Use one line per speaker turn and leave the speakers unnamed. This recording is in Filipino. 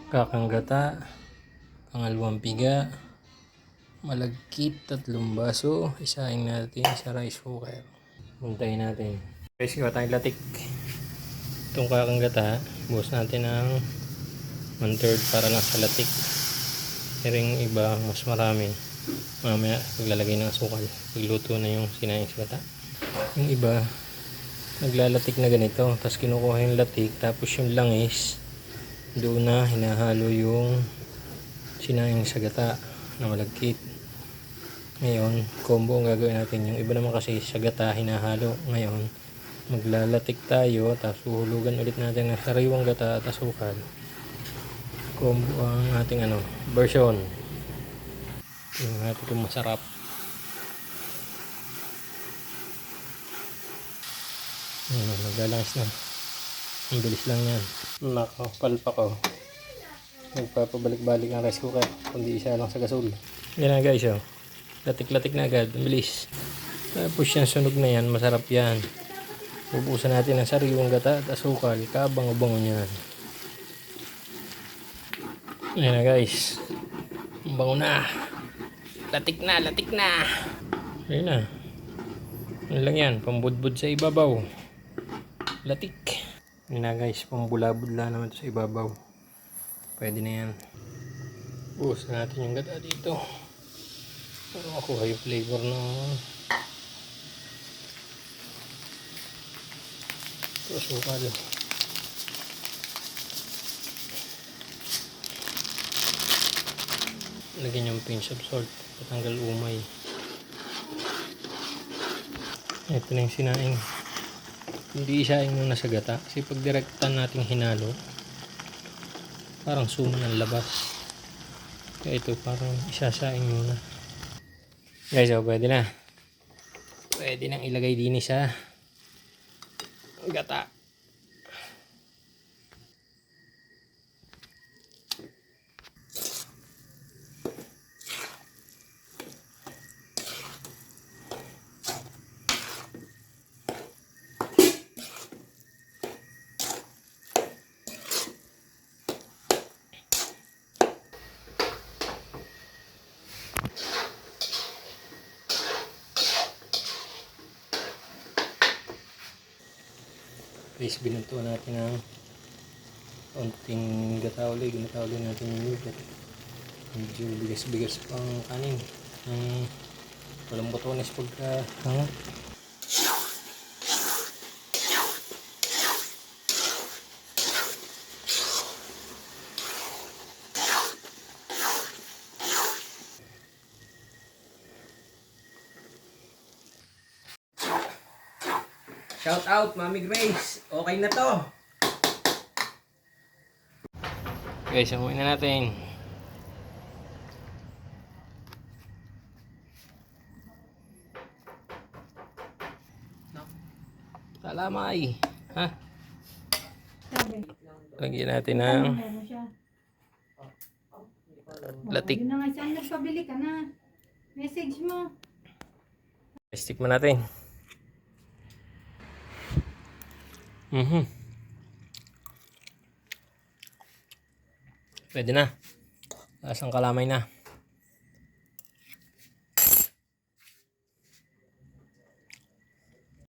kakanggata, pangalawang piga, malagkit, 3 baso, isahin natin sa rice cooker. Puntayin natin. Guys, gawa tayong latik. Itong kakanggata, buhos natin ng 1/3 para lang sa latik. Pero yung iba, mas marami. Mamaya, paglalagay ng asukal. Pagluto na yung sinayang gata. Yung iba, naglalatik na ganito. Tapos kinukuha yung latik. Tapos yung langis, doon na hinahalo yung sinayang sagata na malagkit. Ngayon, combo ang gagawin natin. Yung iba naman kasi sagata hinahalo. Ngayon, maglalatik tayo. Tapos uhulugan ulit natin ng sariwang gata at asukal. Combo ang ating version. Yung natin itong masarap. Naglalangis na. Ang bilis lang yan. Nako, palpa ko. Nagpapabalik-balik ang rice cooker. Kundi isa lang sa gasol. Yan na guys, oh. Latik-latik na agad. Ang bilis. Tapos yung sunog na yan, masarap yan. Bubusan natin ng sariwang gata at asukal. Kabango-bango yan. Yan na guys. Ang bango na. Latik na, latik na. Ayun na. Ano lang yan, pambudbud sa ibabaw. Latik. Yun na guys, pambula-budla naman ito sa ibabaw. Pwede na yan. Buhos natin yung gata dito. Para makuha yung flavor ng asukal. Lagyan yung pinch of salt. Patanggal umay. Ito na yung sinaing. Hindi isaing muna sa gata. Kasi pag direktan natin hinalo, parang sumo ng labas. Kaya ito parang isasaing muna. Guys, pwede na. Pwede nang ilagay din sa gata. Guys, binutuan natin ng konting gata ulit. Ginata ulit natin yung yogurt. Medyo bigas-bigas pang kanin. Walang botones pagka hangat. Shout out, Mami Grace. Okay na to. Guys, amuin na natin. Talamay. Ha? Lagyan natin ng latik.
Yun na nga, saan nagpabili ka na? Message mo.
Stick mo natin. Pwede na. Lasang kalamay na.